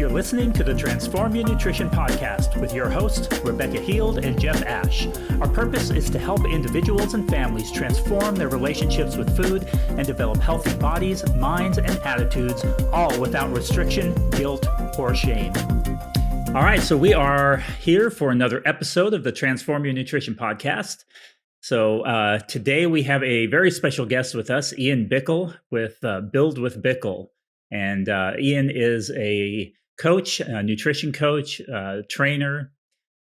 You're listening to the Transform Your Nutrition podcast with your hosts, Rebecca Heald and Jeff Ash. Our purpose is to help individuals and families transform their relationships with food and develop healthy bodies, minds, and attitudes, all without restriction, guilt, or shame. All right, so we are here for another episode of the Transform Your Nutrition podcast. So today we have a very special guest with us, Ian Bickle with Build with Bickle. And Ian is a coach, a nutrition coach, trainer,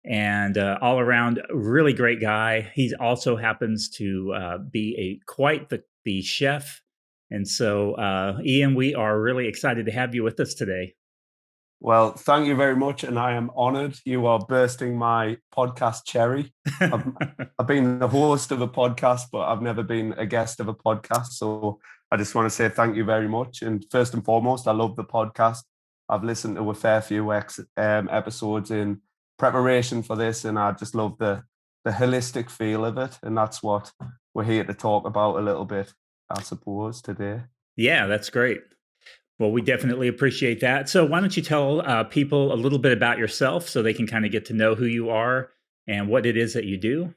and all around really great guy. He also happens to be quite the chef. And so, Ian, we are really excited to have you with us today. Well, thank you very much. And I am honored. You are bursting my podcast cherry. I've been the host of a podcast, but I've never been a guest of a podcast. So I just want to say thank you very much. And first and foremost, I love the podcast. I've listened to a fair few episodes in preparation for this, and I just love the holistic feel of it. And that's what we're here to talk about a little bit, I suppose, today. Yeah, that's great. Well, we definitely appreciate that. So why don't you tell people a little bit about yourself so they can kind of get to know who you are and what it is that you do?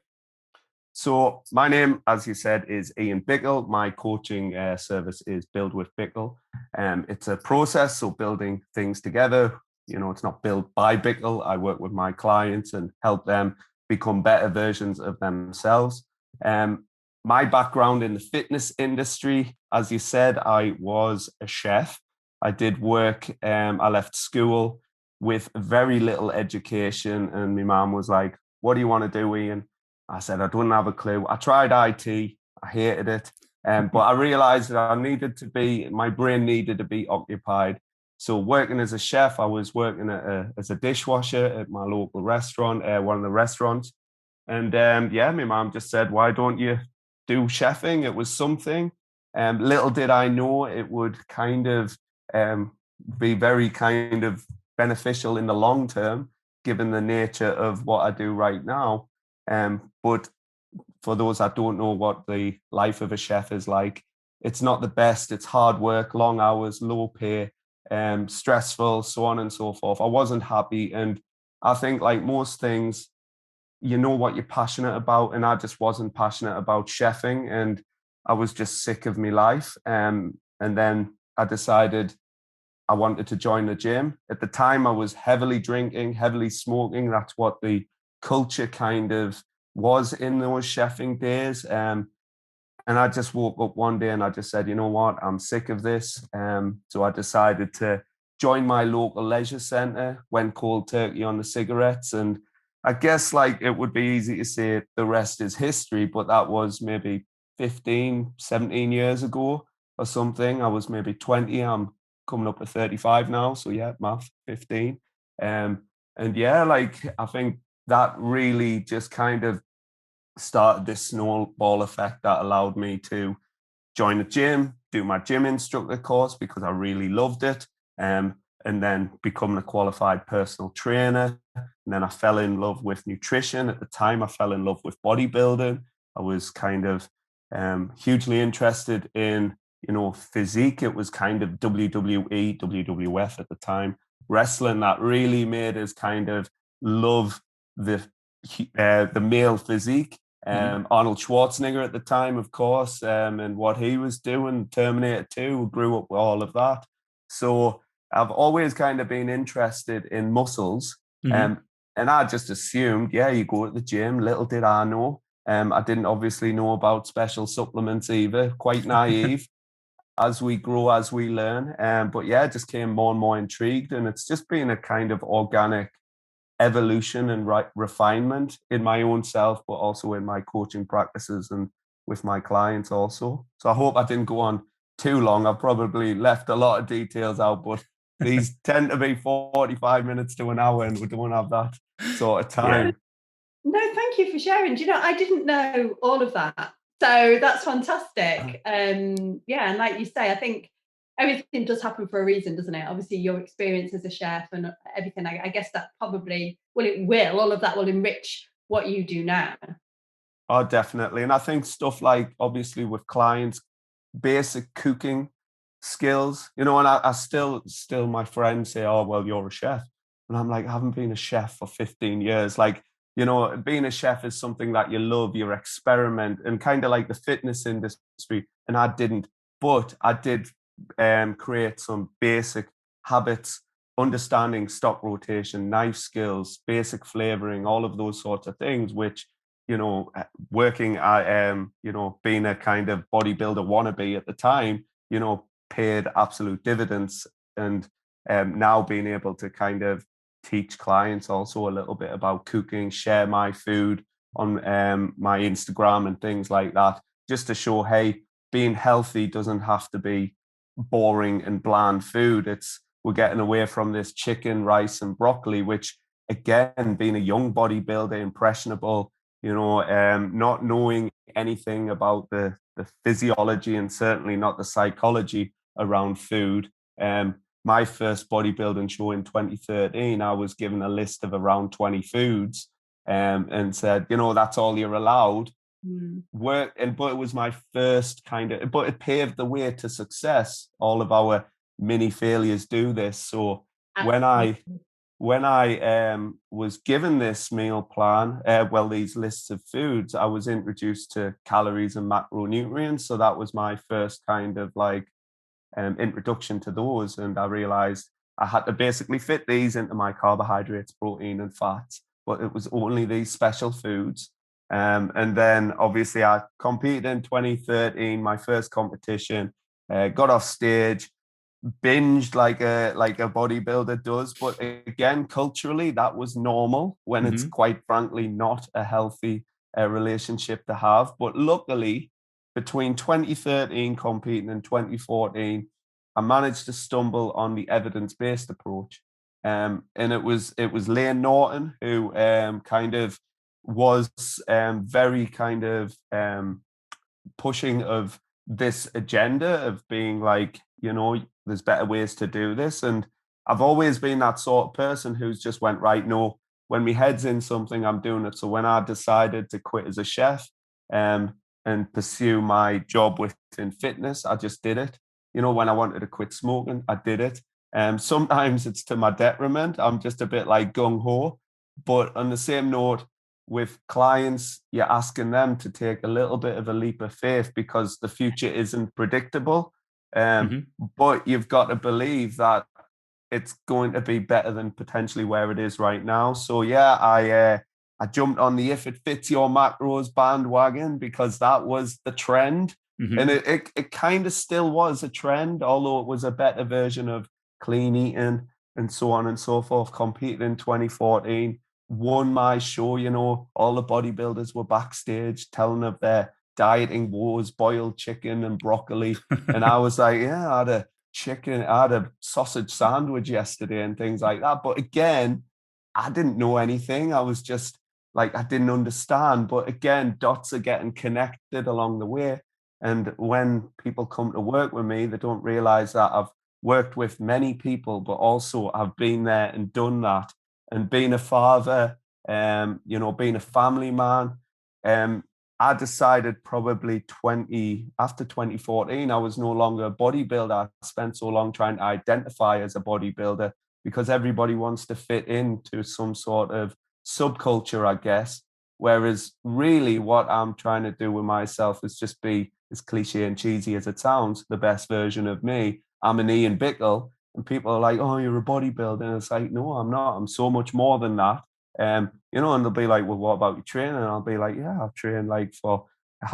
So my name, as you said, is Ian Bickle. My coaching service is Build with Bickle. It's a process, so building things together. You know, it's not built by Bickle. I work with my clients and help them become better versions of themselves. My background in the fitness industry, as you said, I was a chef. I did work, I left school with very little education, and my mom was like, "What do you want to do, Ian?" I said, "I don't have a clue." I tried IT, I hated it, but I realized that my brain needed to be occupied. So working as a chef, I was working as a dishwasher at my local restaurant, one of the restaurants. And my mom just said, "Why don't you do chefing?" It was something. Little did I know it would kind of be very kind of beneficial in the long term, given the nature of what I do right now. But for those that don't know what the life of a chef is like, it's not the best. It's hard work, long hours, low pay, stressful, so on and so forth. I wasn't happy. And I think, like most things, you know what you're passionate about. And I just wasn't passionate about chefing. And I was just sick of my life. And then I decided I wanted to join the gym. At the time, I was heavily drinking, heavily smoking. That's what the culture kind of was in those chefing days. And I just woke up one day and I just said, you know what, I'm sick of this. So I decided to join my local leisure centre, went cold turkey on the cigarettes. And I guess like it would be easy to say the rest is history, but that was maybe 15, 17 years ago or something. I was maybe 20. I'm coming up to 35 now. So yeah, math, 15. And yeah, like I think that really just kind of started this snowball effect that allowed me to join the gym, do my gym instructor course because I really loved it, and then becoming a qualified personal trainer. And then I fell in love with nutrition. At the time, I fell in love with bodybuilding. I was kind of hugely interested in, physique. It was kind of WWE, WWF at the time, wrestling that really made us kind of love the male physique. Arnold Schwarzenegger at the time, of course, and what he was doing, Terminator 2, grew up with all of that. So I've always kind of been interested in muscles. And I just assumed, you go to the gym. Little did I know. I didn't obviously know about special supplements either, quite naive. As we grow, as we learn. But I just came more and more intrigued. And it's just been a kind of organic evolution and refinement in my own self, but also in my coaching practices and with my clients also. So I hope I didn't go on too long. I've probably left a lot of details out, but these tend to be 45 minutes to an hour and we don't have that sort of time. No, thank you for sharing. Do you know, I didn't know all of that. So that's fantastic. And like you say, I think everything does happen for a reason, doesn't it? Obviously, your experience as a chef and everything, I guess that probably, all of that will enrich what you do now. Oh, definitely. And I think stuff like, obviously with clients, basic cooking skills, you know, and I still my friends say, oh, well, you're a chef. And I'm like, I haven't been a chef for 15 years. Like, you know, being a chef is something that you love, you experiment, and kind of like the fitness industry. And I didn't, but I did create some basic habits, understanding stock rotation, knife skills, basic flavoring, all of those sorts of things, which, you know, working at, you know, being a kind of bodybuilder wannabe at the time, you know, paid absolute dividends. And now being able to kind of teach clients also a little bit about cooking, share my food on my Instagram and things like that, just to show, hey, being healthy doesn't have to be boring and bland food. We're getting away from this chicken, rice, and broccoli, which again, being a young bodybuilder, impressionable, you know, not knowing anything about the physiology and certainly not the psychology around food. My first bodybuilding show in 2013, I was given a list of around 20 foods and said, you know, that's all you're allowed. But it was my first but it paved the way to success. All of our mini failures do this. So when I was given this meal plan, these lists of foods, I was introduced to calories and macronutrients. So that was my first kind of like introduction to those. And I realized I had to basically fit these into my carbohydrates, protein, and fats, but it was only these special foods. And then obviously I competed in 2013, my first competition, got off stage, binged like a bodybuilder does. But again, culturally, that was normal when it's quite frankly not a healthy relationship to have. But luckily, between 2013 competing and 2014, I managed to stumble on the evidence-based approach. And it was Lane Norton who kind of was very kind of pushing of this agenda of being like, you know, there's better ways to do this. And I've always been that sort of person who's just went, right, no, when my head's in something, I'm doing it. So when I decided to quit as a chef and pursue my job within fitness, I just did it. You know, when I wanted to quit smoking, I did it. Sometimes it's to my detriment. I'm just a bit like gung-ho. But on the same note, with clients, you're asking them to take a little bit of a leap of faith because the future isn't predictable. But you've got to believe that it's going to be better than potentially where it is right now. So yeah, I jumped on the if it fits your macros bandwagon because that was the trend. And it kind of still was a trend, although it was a better version of clean eating and so on and so forth. Competed in 2014, won my show, you know, all the bodybuilders were backstage telling of their dieting woes, boiled chicken and broccoli. And I was like, yeah, I had a sausage sandwich yesterday and things like that. But again, I didn't know anything. I was just like, I didn't understand. But again, dots are getting connected along the way. And when people come to work with me, they don't realize that I've worked with many people, but also I've been there and done that. And being a father, you know, being a family man, I decided probably after 2014, I was no longer a bodybuilder. I spent so long trying to identify as a bodybuilder because everybody wants to fit into some sort of subculture, I guess. Whereas really what I'm trying to do with myself is just be, as cliche and cheesy as it sounds, the best version of me. I'm an Ian Bickle, and people are like, oh, you're a bodybuilder. And it's like, no, I'm not. I'm so much more than that. You know, and they'll be like, well, what about your training? And I'll be like, yeah, I've trained like for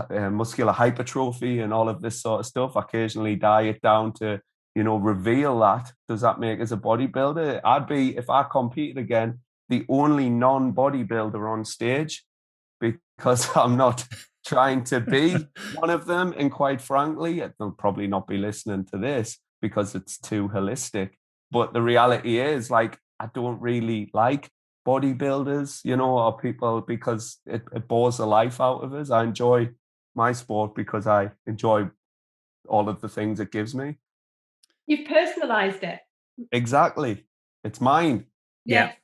muscular hypertrophy and all of this sort of stuff. Occasionally diet down to, you know, reveal that. Does that make as a bodybuilder? I'd be, if I competed again, the only non-bodybuilder on stage because I'm not trying to be one of them. And quite frankly, they'll probably not be listening to this because it's too holistic. But the reality is, like, I don't really like bodybuilders, you know, or people because it bores the life out of us. I enjoy my sport because I enjoy all of the things it gives me. You've personalized it. Exactly. It's mine. Yes.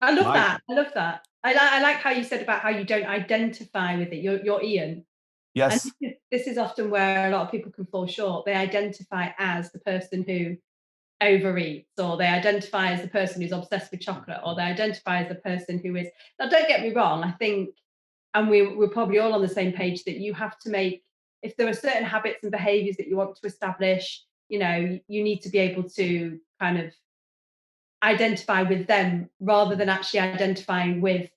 I love that. I love that. I like how you said about how you don't identify with it. You're Ian. And Yes. this is often where a lot of people can fall short. They identify as the person who overeats, or they identify as the person who's obsessed with chocolate, or they identify as the person who is. Now, don't get me wrong. I think, and we're probably all on the same page, that you have to make, if there are certain habits and behaviors that you want to establish, you need to be able to kind of identify with them rather than actually identifying with,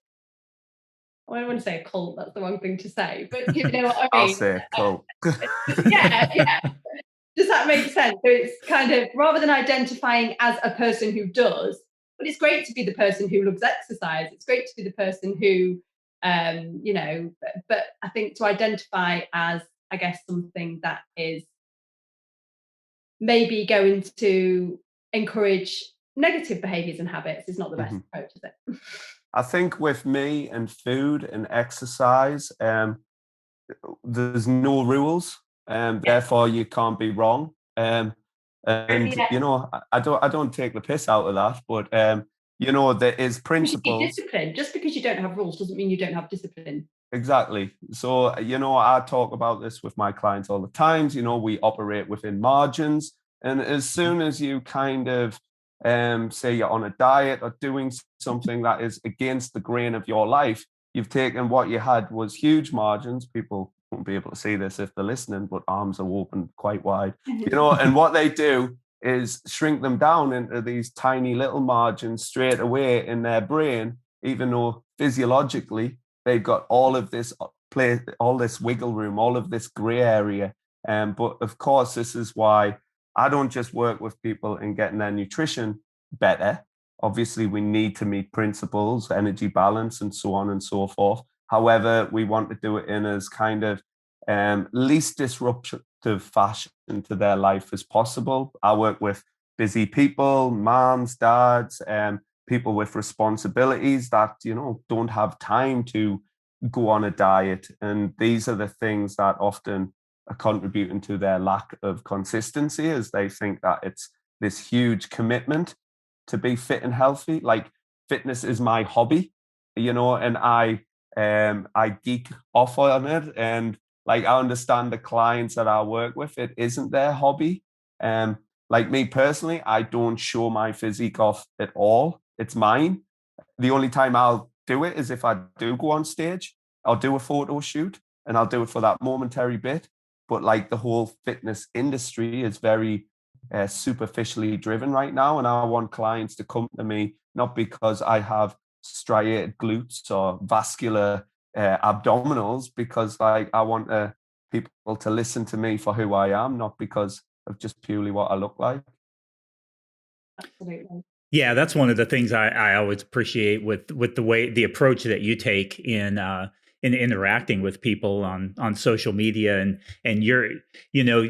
I don't want to say a cult, that's the wrong thing to say, but you know what I I'll mean? say cool. Yeah, yeah. Does that make sense? So it's kind of, rather than identifying as a person who does, but it's great to be the person who loves exercise. It's great to be the person who, but I think to identify as, I guess, something that is maybe going to encourage negative behaviors and habits is not the best Mhm. approach, is it? I think with me and food and exercise, there's no rules, Yeah. therefore you can't be wrong. And Yeah. I don't take the piss out of that, but there is Because you need principles. discipline. Just because you don't have rules doesn't mean you don't have discipline. Exactly. So, I talk about this with my clients all the times. We operate within margins. And as soon as you kind of say you're on a diet or doing something that is against the grain of your life, you've taken what you had was huge margins. People won't be able to see this if they're listening, but arms are open quite wide. And what they do is shrink them down into these tiny little margins straight away in their brain, even though physiologically they've got all of this play, all this wiggle room, all of this gray area. But of course, this is why I don't just work with people in getting their nutrition better. Obviously, we need to meet principles, energy balance, and so on and so forth. However, we want to do it in as kind of least disruptive fashion to their life as possible. I work with busy people, moms, dads, people with responsibilities that don't have time to go on a diet, and these are the things that often are contributing to their lack of consistency, as they think that it's this huge commitment to be fit and healthy. Like, fitness is my hobby, and I geek off on it, and like, I understand the clients that I work with, it isn't their hobby. Like me personally, I don't show my physique off at all. It's mine. The only time I'll do it is if I do go on stage. I'll do a photo shoot and I'll do it for that momentary bit. But like, the whole fitness industry is very superficially driven right now. And I want clients to come to me not because I have striated glutes or vascular abdominals, because like, I want people to listen to me for who I am, not because of just purely what I look like. Absolutely. Yeah, that's one of the things I always appreciate with the approach that you take in interacting with people on social media, and you're, you know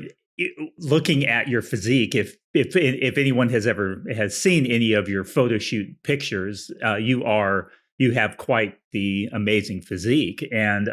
looking at your physique. If anyone has seen any of your photo shoot pictures, you have quite the amazing physique, and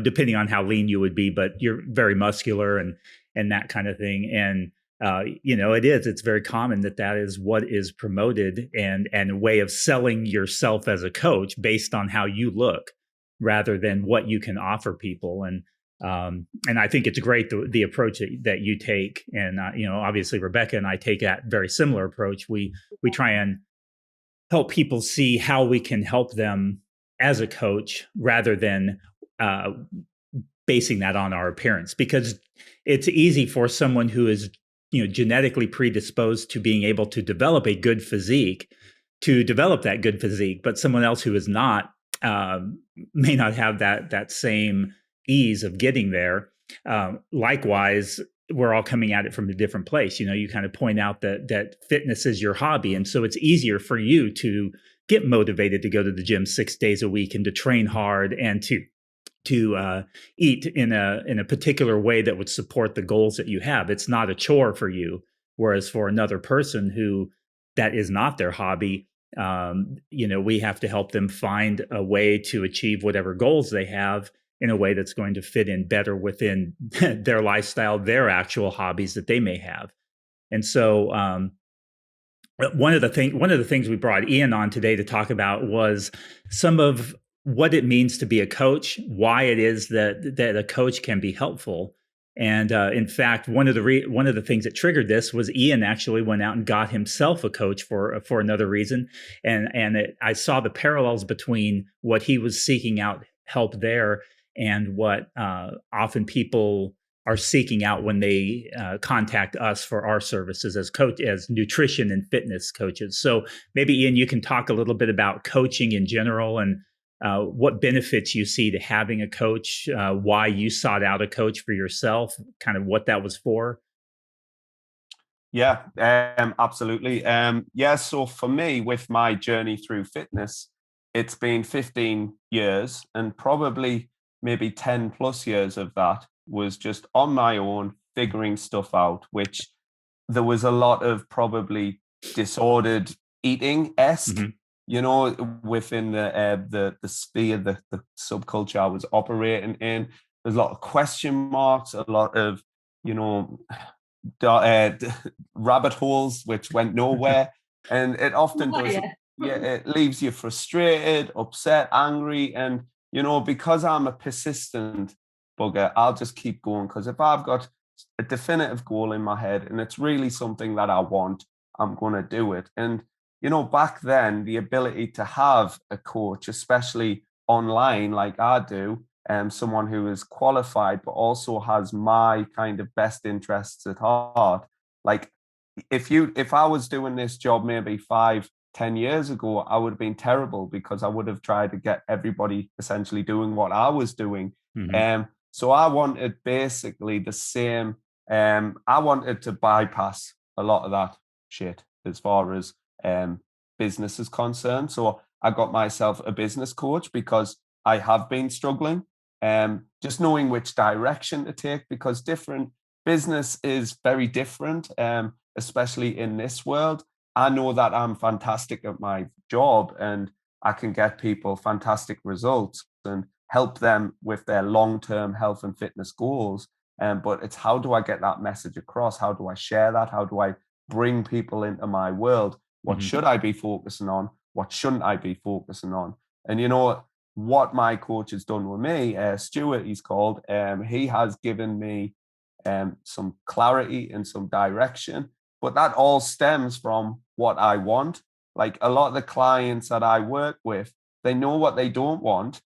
depending on how lean you would be, but you're very muscular and that kind of thing. And it's very common that is what is promoted, and a way of selling yourself as a coach based on how you look rather than what you can offer people. And I think it's great the approach that you take. And obviously Rebecca and I take that very similar approach. We try and help people see how we can help them as a coach rather than basing that on our appearance, because it's easy for someone who is genetically predisposed to being able to develop a good physique to develop that good physique, but someone else who is not may not have that same ease of getting there. Likewise, we're all coming at it from a different place. You kind of point out that fitness is your hobby, and so it's easier for you to get motivated to go to the gym 6 days a week and to train hard and to eat in a particular way that would support the goals that you have. It's not a chore for you. Whereas for another person who that is not their hobby, we have to help them find a way to achieve whatever goals they have in a way that's going to fit in better within their lifestyle, their actual hobbies that they may have. And so one of the things we brought Ian on today to talk about was some of what it means to be a coach, why it is that a coach can be helpful. And in fact, one of the things that triggered this was Ian actually went out and got himself a coach for another reason, I saw the parallels between what he was seeking out help there and what often people are seeking out when they contact us for our services as nutrition and fitness coaches. So maybe Ian, you can talk a little bit about coaching in general and what benefits you see to having a coach, why you sought out a coach for yourself, kind of what that was for. Yeah, absolutely. Yeah, so for me, with my journey through fitness, it's been 15 years, and probably maybe 10 plus years of that was just on my own, figuring stuff out, which there was a lot of probably disordered eating-esque, Mhm. within the sphere, the subculture I was operating in. There's a lot of question marks, a lot of, you know, rabbit holes which went nowhere, and it often Oh, does. yeah. Yeah, it leaves you frustrated, upset, angry, and because I'm a persistent bugger, I'll just keep going, because if I've got a definitive goal in my head and it's really something that I want, I'm going to do it. And back then, the ability to have a coach, especially online like I do, someone who is qualified but also has my kind of best interests at heart. Like, if I was doing this job maybe 5-10 years ago, I would have been terrible, because I would have tried to get everybody essentially doing what I was doing. Mhm. So I wanted basically the same. I wanted to bypass a lot of that shit as far as business is concerned. So I got myself a business coach, because I have been struggling, just knowing which direction to take, because different business is very different, especially in this world. I know that I'm fantastic at my job, and I can get people fantastic results and help them with their long-term health and fitness goals. But it's, how do I get that message across? How do I share that? How do I bring people into my world? What Mhm. should I be focusing on? What shouldn't I be focusing on? And what my coach has done with me, Stuart, he's called, he has given me some clarity and some direction. But that all stems from what I want. Like, a lot of the clients that I work with, they know what they don't want.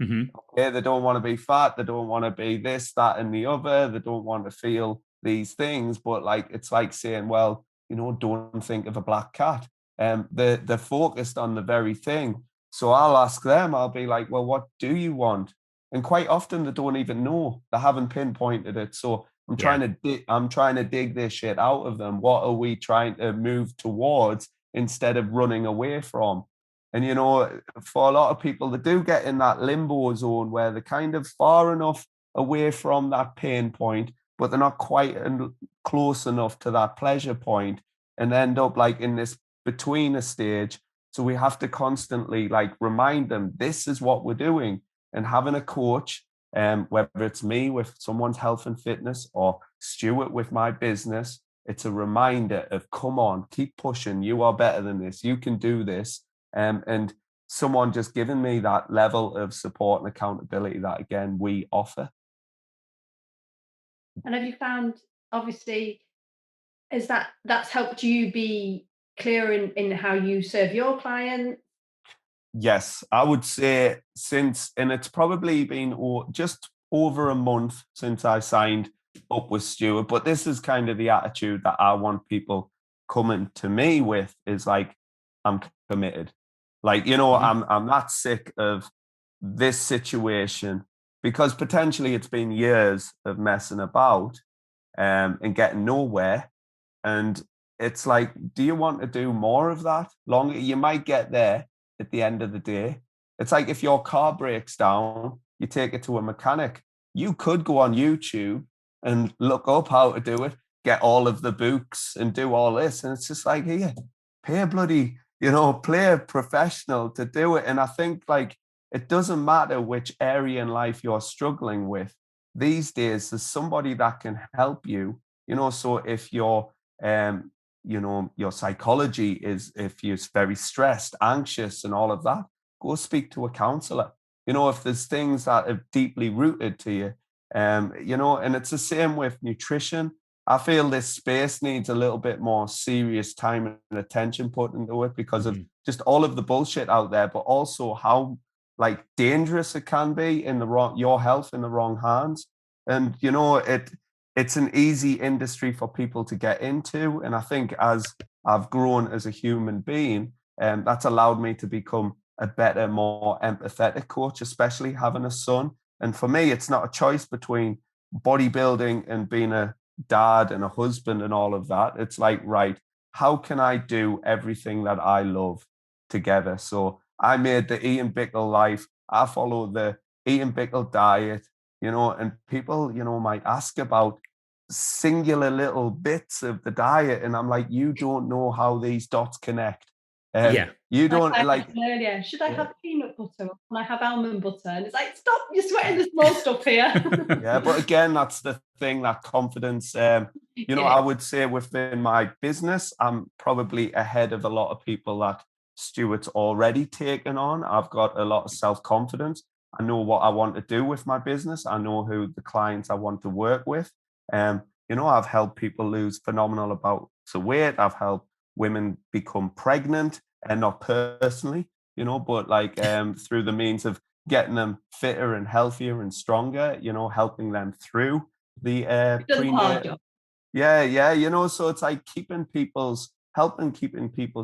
Mhm. Okay, they don't want to be fat. They don't want to be this, that, and the other. They don't want to feel these things. But like, it's like saying, well, don't think of a black cat. They're focused on the very thing. So I'll ask them. I'll be like, well, what do you want? And quite often they don't even know. They haven't pinpointed it. So Yeah. I'm trying to dig this shit out of them. What are we trying to move towards instead of running away from? And for a lot of people, they do get in that limbo zone where they're kind of far enough away from that pain point, but they're not quite close enough to that pleasure point, and end up like in this between a stage. So we have to constantly like remind them, this is what we're doing. And having a coach, whether it's me with someone's health and fitness, or Stuart with my business, it's a reminder of, come on, keep pushing. You are better than this. You can do this. And someone just giving me that level of support and accountability that, again, we offer. And have you found, obviously, is that's helped you be clearer in how you serve your clients? Yes, I would say and it's probably been just over a month since I signed up with Stuart, but this is kind of the attitude that I want people coming to me with, is like, I'm committed. Like, Mhm. I'm not sick of this situation, because potentially it's been years of messing about, and getting nowhere. And it's like, do you want to do more of that? Longer, you might get there at the end of the day. It's like, if your car breaks down, you take it to a mechanic. You could go on YouTube and look up how to do it, get all of the books and do all this. And it's just like, here, pay a bloody, play a professional to do it. And I think, like, it doesn't matter which area in life you're struggling with. These days, there's somebody that can help you. So if um, your psychology is, if you're very stressed, anxious, and all of that, go speak to a counselor. if there's things that are deeply rooted to you, and it's the same with nutrition. I feel this space needs a little bit more serious time and attention put into it because of just all of the bullshit out there, but also how like dangerous it can be in your health in the wrong hands. And it's an easy industry for people to get into. And I think as I've grown as a human being, that's allowed me to become a better, more empathetic coach, especially having a son. And for me, it's not a choice between bodybuilding and being a dad and a husband and all of that. It's like, right, how can I do everything that I love together? So I made the Ian Bickle life. I follow the Ian Bickle diet, and people, might ask about singular little bits of the diet. And I'm like, you don't know how these dots connect. Yeah. You don't I like mentioned earlier, should I have peanut butter or can I have almond butter? And it's like, stop, you're sweating the small stuff here. Yeah, but again, that's the thing, that confidence. I would say within my business, I'm probably ahead of a lot of people that Stuart's already taken on. I've got a lot of self-confidence. I know what I want to do with my business. I know who the clients I want to work with. I've helped people lose phenomenal amounts of weight. I've helped women become pregnant, and not personally, but like through the means of getting them fitter and healthier and stronger, helping them through the prenatal. Yeah. So it's like keeping people's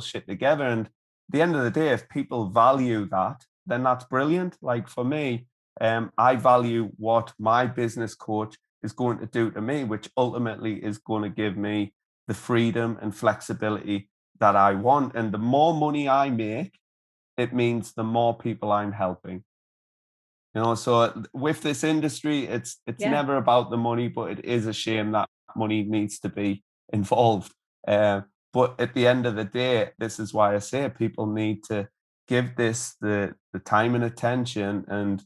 shit together. And at the end of the day, if people value that, then that's brilliant. Like for me, I value what my business coach is going to do to me, which ultimately is going to give me the freedom and flexibility that I want. And the more money I make, it means the more people I'm helping. So with this industry, it's never about the money, but it is a shame that money needs to be involved. But at the end of the day, this is why I say people need to give this the time and attention, and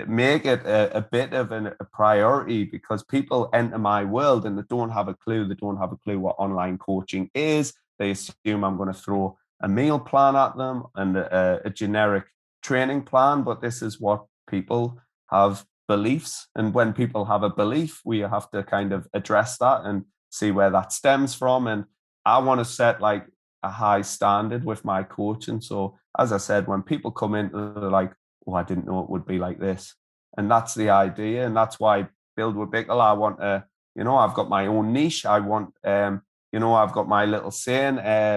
make it a bit of a priority, because people enter my world and they don't have a clue. They don't have a clue what online coaching is. They assume I'm going to throw a meal plan at them and a generic training plan, but this is what people have beliefs. And when people have a belief, we have to kind of address that and see where that stems from. And I want to set like a high standard with my coaching. So as I said, when people come in, they're like, oh, I didn't know it would be like this. And that's the idea. And that's why Build with Bickle, I want to, I've got my own niche. I want, I've got my little saying,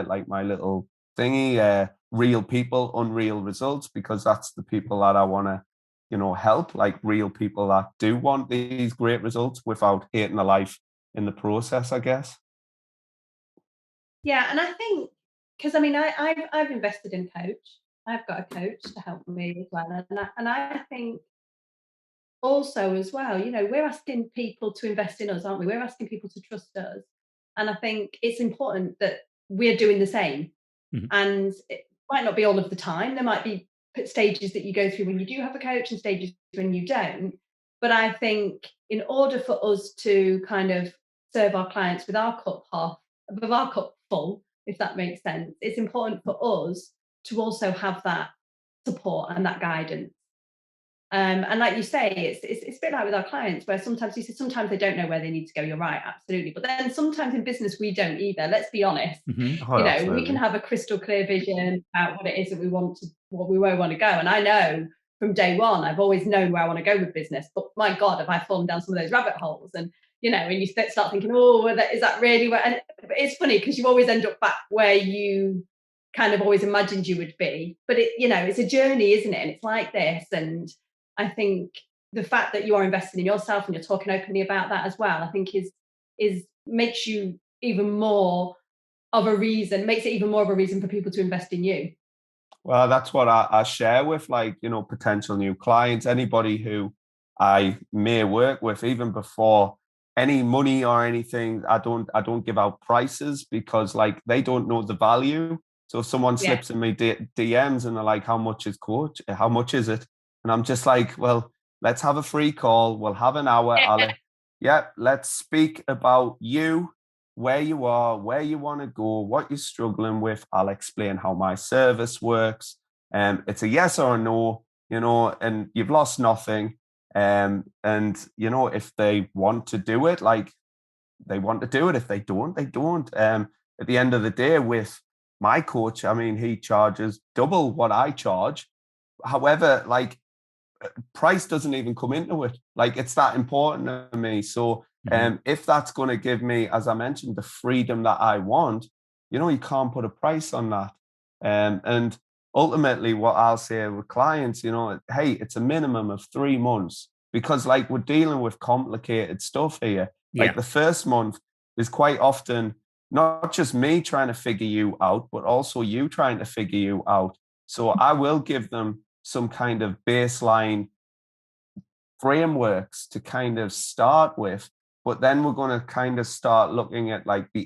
like my little thingy, real people, unreal results, because that's the people that I want to, help, like real people that do want these great results without hating their life in the process, I guess. Yeah, and I think, because I mean, I've invested in coach. I've got a coach to help me as well, and I think also as well, we're asking people to invest in us, aren't we? We're asking people to trust us, and I think it's important that we're doing the same. Mhm. And it might not be all of the time. There might be stages that you go through when you do have a coach and stages when you don't. But I think in order for us to kind of serve our clients with our cup full, if that makes sense, it's important for us to also have that support and that guidance. And like you say, it's a bit like with our clients, where sometimes you say sometimes they don't know where they need to go. You're right, absolutely. But then sometimes in business we don't either. Let's be honest. Mhm. Oh, We absolutely. can have a crystal clear vision about what it is that we want to, what we want to go. And I know from day one, I've always known where I want to go with business. But my God, have I fallen down some of those rabbit holes? And when you start thinking, oh, is that really where? And it's funny because you always end up back where you kind of always imagined you would be. But it's a journey, isn't it? And it's like this. And I think the fact that you are investing in yourself and you're talking openly about that as well, I think is makes you even more of a reason, makes it even more of a reason for people to invest in you. Well, that's what I share with, like, potential new clients, anybody who I may work with, even before any money or anything. I don't give out prices, because like they don't know the value. So if someone Yeah. slips in me DMs and they're like, how much is coach? How much is it? And I'm just like, well, let's have a free call. We'll have an hour. Let's speak about you, where you are, where you want to go, what you're struggling with. I'll explain how my service works. It's a yes or a no. and you've lost nothing. And if they want to do it, like they want to do it. If they don't, they don't. At the end of the day, with my coach, I mean, he charges double what I charge. However, like price doesn't even come into it. Like it's that important to me. So if that's going to give me, as I mentioned, the freedom that I want, you can't put a price on that. And ultimately what I'll say with clients, hey, it's a minimum of 3 months, because like we're dealing with complicated stuff here. Yeah. Like the first month is quite often not just me trying to figure you out, but also you trying to figure you out. So I will give them some kind of baseline frameworks to kind of start with, but then we're going to kind of start looking at like the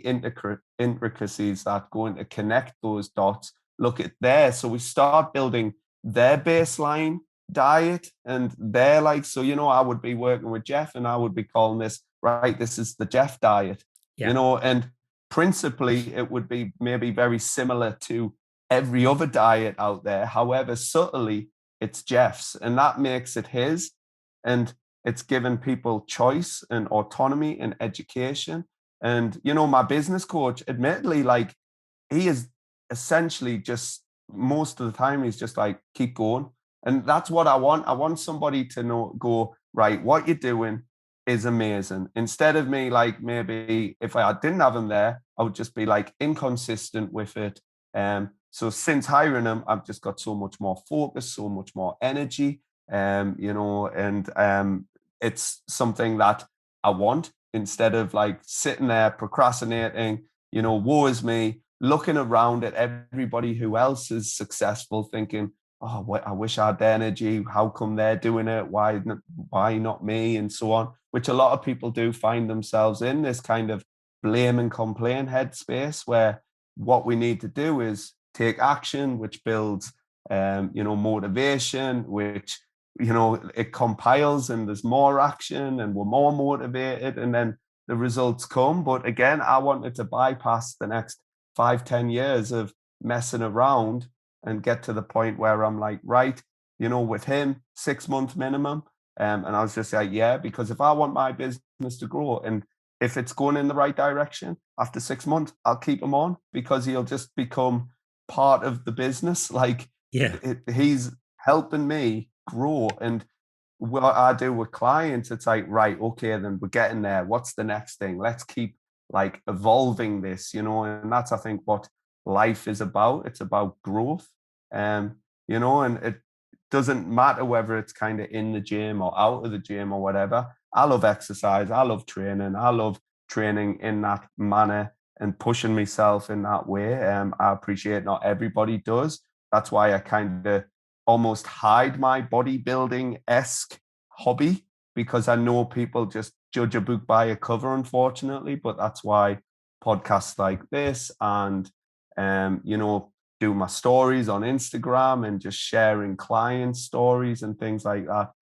intricacies that going to connect those dots, look at there. So we start building their baseline diet and they're like, so, I would be working with Jeff and I would be calling this, right, this is the Jeff diet, and principally it would be maybe very similar to every other diet out there. However, subtly, it's Jeff's, and that makes it his. And it's given people choice and autonomy and education. And, my business coach, admittedly, like he is essentially just most of the time, he's just like, keep going. And that's what I want. I want somebody to go, right, what you're doing is amazing. Instead of me, like maybe if I didn't have him there, I would just be like inconsistent with it. So since hiring him, I've just got so much more focus, so much more energy, and it's something that I want, instead of like sitting there procrastinating, woe is me, looking around at everybody who else is successful, thinking, oh, I wish I had the energy. How come they're doing it? Why not me? And so on, which a lot of people do find themselves in this kind of blame and complain headspace, where what we need to do is take action, which builds, motivation, which, it compiles and there's more action and we're more motivated and then the results come. But again, I wanted to bypass the next 5-10 years of messing around and get to the point where I'm like, right, with him, 6 month minimum. And I was just like, yeah, because if I want my business to grow and if it's going in the right direction, after 6 months, I'll keep him on, because he'll just become part of the business. Like he's helping me grow. And what I do with clients, it's like, right, okay, then we're getting there. What's the next thing? Let's keep like evolving this, and that's, I think, what life is about. It's about growth. And it doesn't matter whether it's kind of in the gym or out of the gym or whatever. I love exercise. I love training. I love training in that manner and pushing myself in that way. I appreciate not everybody does. That's why I kind of almost hide my bodybuilding-esque hobby, because I know people just judge a book by a cover, unfortunately. But that's why podcasts like this and, do my stories on Instagram and just sharing client stories and things like that,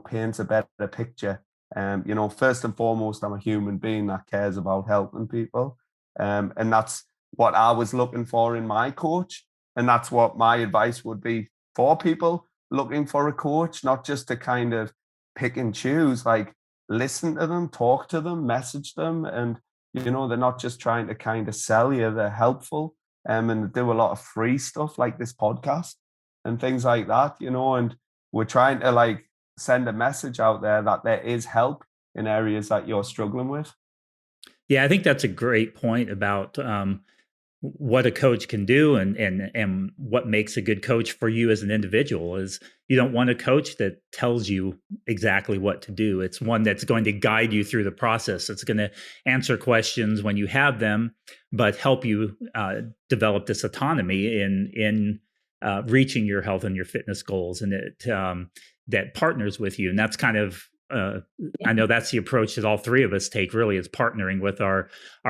paints a better picture. First and foremost, I'm a human being that cares about helping people. And that's what I was looking for in my coach. And that's what my advice would be for people looking for a coach, not just to kind of pick and choose, like listen to them, talk to them, message them. And, they're not just trying to kind of sell you, they're helpful. And they do a lot of free stuff like this podcast and things like that, and we're trying to like send a message out there that there is help in areas that you're struggling with. Yeah, I think that's a great point about what a coach can do, and what makes a good coach for you as an individual. Is you don't want a coach that tells you exactly what to do. It's one that's going to guide you through the process. It's going to answer questions when you have them, but help you develop this autonomy in reaching your health and your fitness goals, and that partners with you. And that's kind of I know that's the approach that all three of us take. Really, is partnering with our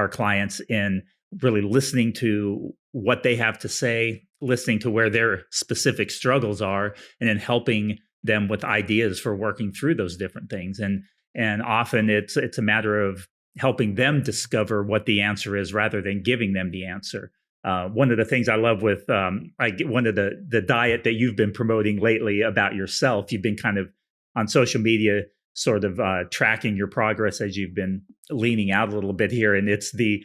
clients in really listening to what they have to say, listening to where their specific struggles are, and then helping them with ideas for working through those different things. And often it's a matter of helping them discover what the answer is rather than giving them the answer. one of the things I love with one of the diet that you've been promoting lately about yourself, you've been kind of on social media sort of tracking your progress as you've been leaning out a little bit here. And it's the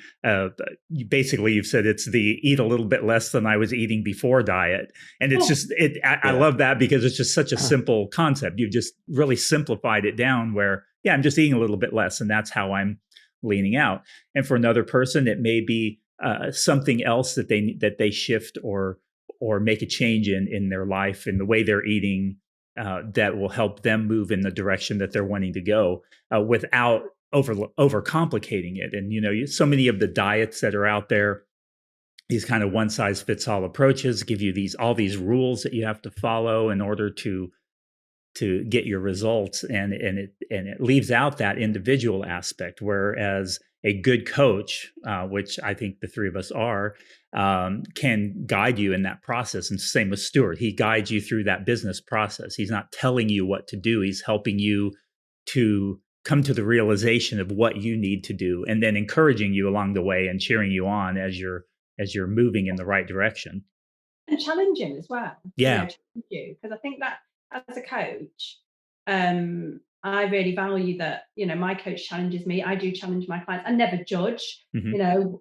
basically you've said it's the eat a little bit less than I was eating before diet. And it's just I love that because it's just such a simple concept. You've just really simplified it down where, yeah, I'm just eating a little bit less and that's how I'm leaning out. And for another person, it may be something else that they shift or make a change in their life in the way they're eating that will help them move in the direction that they're wanting to go without overcomplicating it. And so many of the diets that are out there, these kind of one size fits all approaches, give you all these rules that you have to follow in order to get your results, and it leaves out that individual aspect. Whereas a good coach, which I think the three of us are, can guide you in that process. And same with Stuart, he guides you through that business process. He's not telling you what to do; he's helping you to come to the realization of what you need to do, and then encouraging you along the way and cheering you on as you're moving in the right direction. And challenging as well. Yeah. Because I think that as a coach, I really value that, my coach challenges me. I do challenge my clients. I never judge,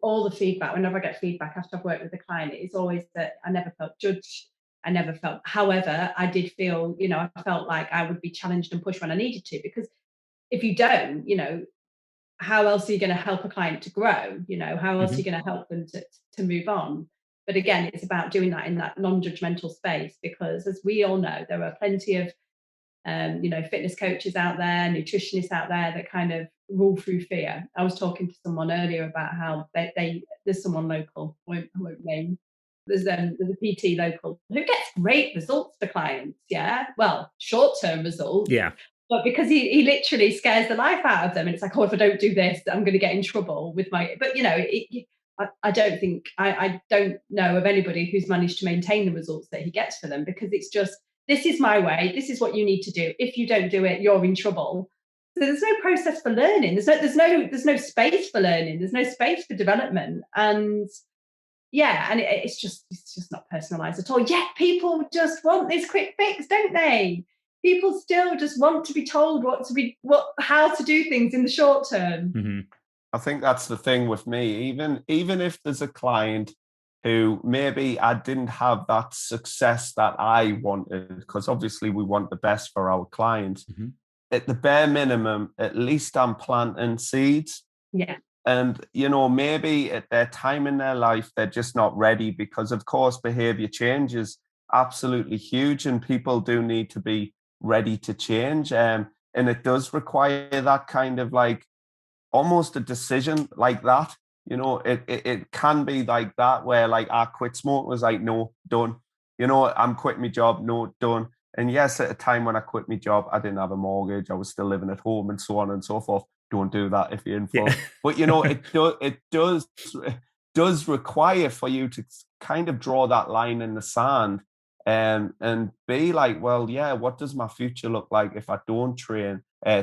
all the feedback. Whenever I get feedback after I've worked with a client, it's always that I never felt judged. I never felt, however, I did feel, I felt like I would be challenged and pushed when I needed to, because if you don't, how else are you going to help a client to grow? How else are you going to help them to move on? But again, it's about doing that in that non-judgmental space, because as we all know, there are plenty of, fitness coaches out there, nutritionists out there that kind of rule through fear. I was talking to someone earlier about how there's someone local, I won't name. There's a PT local who gets great results for clients. Yeah, well, short-term results. Yeah. But because he literally scares the life out of them, and it's like, oh, if I don't do this, I'm going to get in trouble with my. But I don't think I don't know of anybody who's managed to maintain the results that he gets for them, because it's just, this is my way. This is what you need to do. If you don't do it, you're in trouble. So there's no process for learning. There's no space for learning. There's no space for development. And it's just not personalized at all. Yet people just want this quick fix, don't they? People still just want to be told how to do things in the short term. Mm-hmm. I think that's the thing with me. Even if there's a client who maybe I didn't have that success that I wanted, because obviously we want the best for our clients. Mm-hmm. At the bare minimum, at least I'm planting seeds. Yeah. And, maybe at their time in their life, they're just not ready, because of course, behavior change is absolutely huge and people do need to be ready to change. And it does require that kind of like almost a decision like that. It can be like that, where like I quit smoking, was like, no, done. I'm quitting my job, no, done. And yes, at a time when I quit my job, I didn't have a mortgage, I was still living at home and so on and so forth. Don't do that if you're in full. Yeah. But it does require for you to kind of draw that line in the sand and be like, well, yeah, what does my future look like if I don't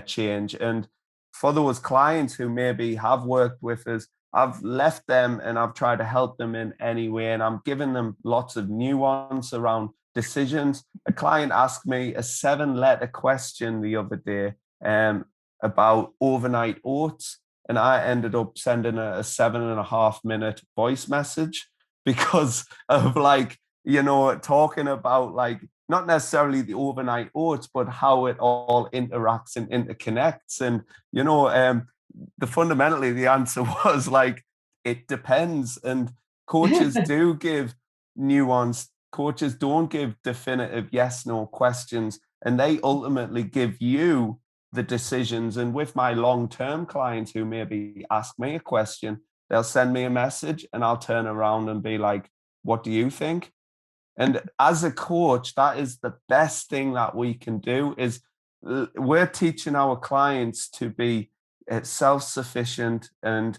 change? And for those clients who maybe have worked with us, I've left them and I've tried to help them in any way, and I'm giving them lots of nuance around decisions. A client asked me a 7-letter question the other day about overnight oats, and I ended up sending a 7.5-minute voice message because of talking about not necessarily the overnight oats, but how it all interacts and interconnects. And, fundamentally the answer was it depends. And coaches do give nuance. Coaches don't give definitive yes, no questions, and they ultimately give you the decisions. And with my long-term clients who maybe ask me a question, they'll send me a message and I'll turn around and be like, what do you think? And as a coach, that is the best thing that we can do. Is we're teaching our clients to be self-sufficient, and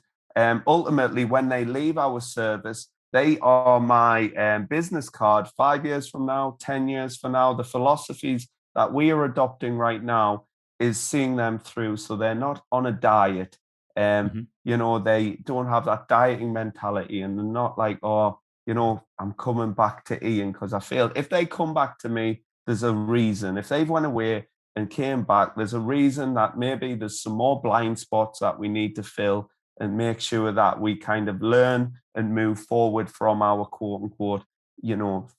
ultimately when they leave our service, they are my business card 5 years from now, 10 years from now. The philosophies that we are adopting right now is seeing them through, so they're not on a diet. They don't have that dieting mentality, and they're not like, oh, I'm coming back to Ian because I failed. If they come back to me, there's a reason. If they've went away and came back, there's a reason that maybe there's some more blind spots that we need to fill and make sure that we kind of learn and move forward from our quote unquote,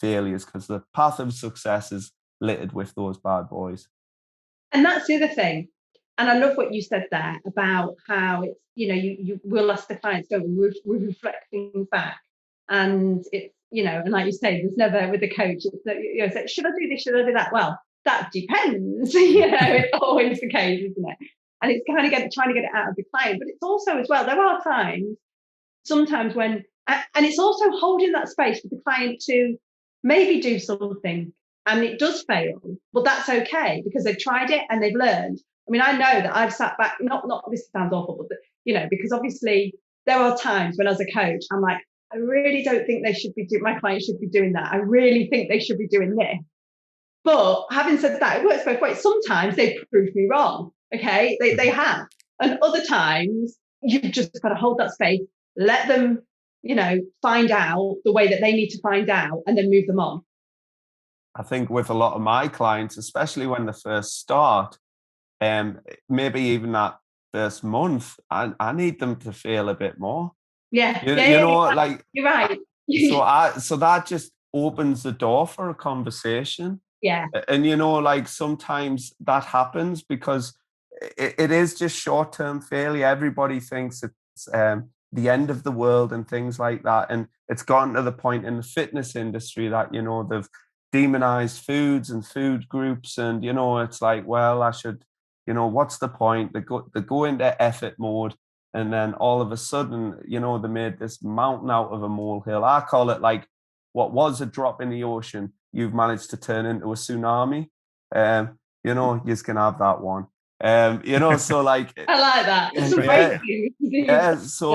failures, because the path of success is littered with those bad boys. And that's the other thing. And I love what you said there about how it's, you will ask the clients, don't we, reflect things back. And it's, and like you say, there's never with the coach, it's like, should I do this? Should I do that? Well, that depends. It's always the case, isn't it? And it's kind of trying to get it out of the client. But it's also as well, there are times, sometimes when, and it's also holding that space for the client to maybe do something and it does fail, but that's okay because they've tried it and they've learned. I mean, I know that I've sat back, not this sounds awful, but because obviously there are times when as a coach, I'm like, I really don't think my client should be doing that. I really think they should be doing this. But having said that, it works both ways. Sometimes they prove me wrong. Okay, they have. And other times you've just got to hold that space, let them, find out the way that they need to find out and then move them on. I think with a lot of my clients, especially when they first start, maybe even that first month, I need them to feel a bit more. Yeah. Like you're right. So that just opens the door for a conversation. Yeah. And like sometimes that happens because it is just short-term failure. Everybody thinks it's the end of the world and things like that. And it's gotten to the point in the fitness industry that, they've demonized foods and food groups. And, it's like, well, I should, what's the point? They go into effort mode. And then all of a sudden, they made this mountain out of a molehill. I call it like what was a drop in the ocean, you've managed to turn into a tsunami. You just can have that one. So like I like that. It's so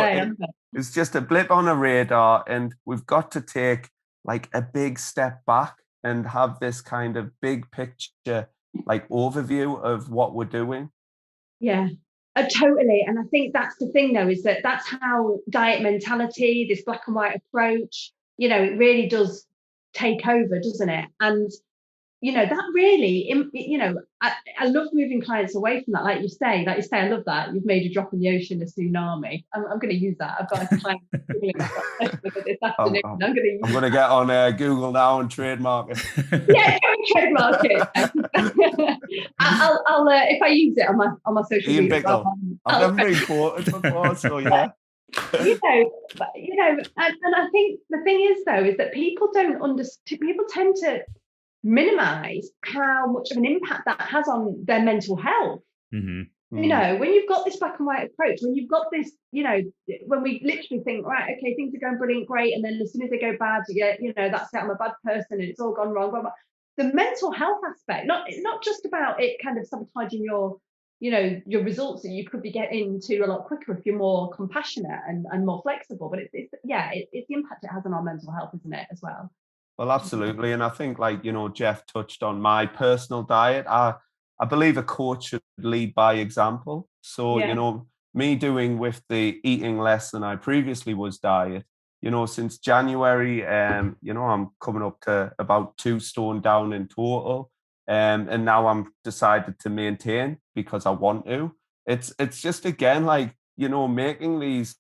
it's just a blip on a radar, and we've got to take like a big step back and have this kind of big picture, like overview of what we're doing. Yeah. Totally. And I think that's the thing, though, is that's how diet mentality, this black and white approach, it really does take over, doesn't it? And, that really, I love moving clients away from that. Like you say, I love that. You've made a drop in the ocean, a tsunami. I'm going to use that. I've got a client this afternoon. I'm going to get on Google now and trademark it. Yeah, go and trademark it. I'll if I use it on my social Ian media. Bickle. I've never been quoted before, so yeah. And I think the thing is though is that people don't understand. People tend to minimize how much of an impact that has on their mental health. Mm-hmm. When you've got this black and white approach, when you've got this, when we literally think, right, okay, things are going brilliant, great, and then as soon as they go bad, that's it, I'm a bad person and it's all gone wrong. Blah, blah. The mental health aspect, not just about it kind of sabotaging your results that you could be getting to a lot quicker if you're more compassionate and more flexible. But it's the impact it has on our mental health, isn't it, as well? Well, absolutely. And I think Jeff touched on my personal diet. I believe a coach should lead by example. So, me doing with the eating less than I previously was diet, since January, I'm coming up to about 2 stone down in total. And now I'm decided to maintain because I want to. It's just, again, like, making these,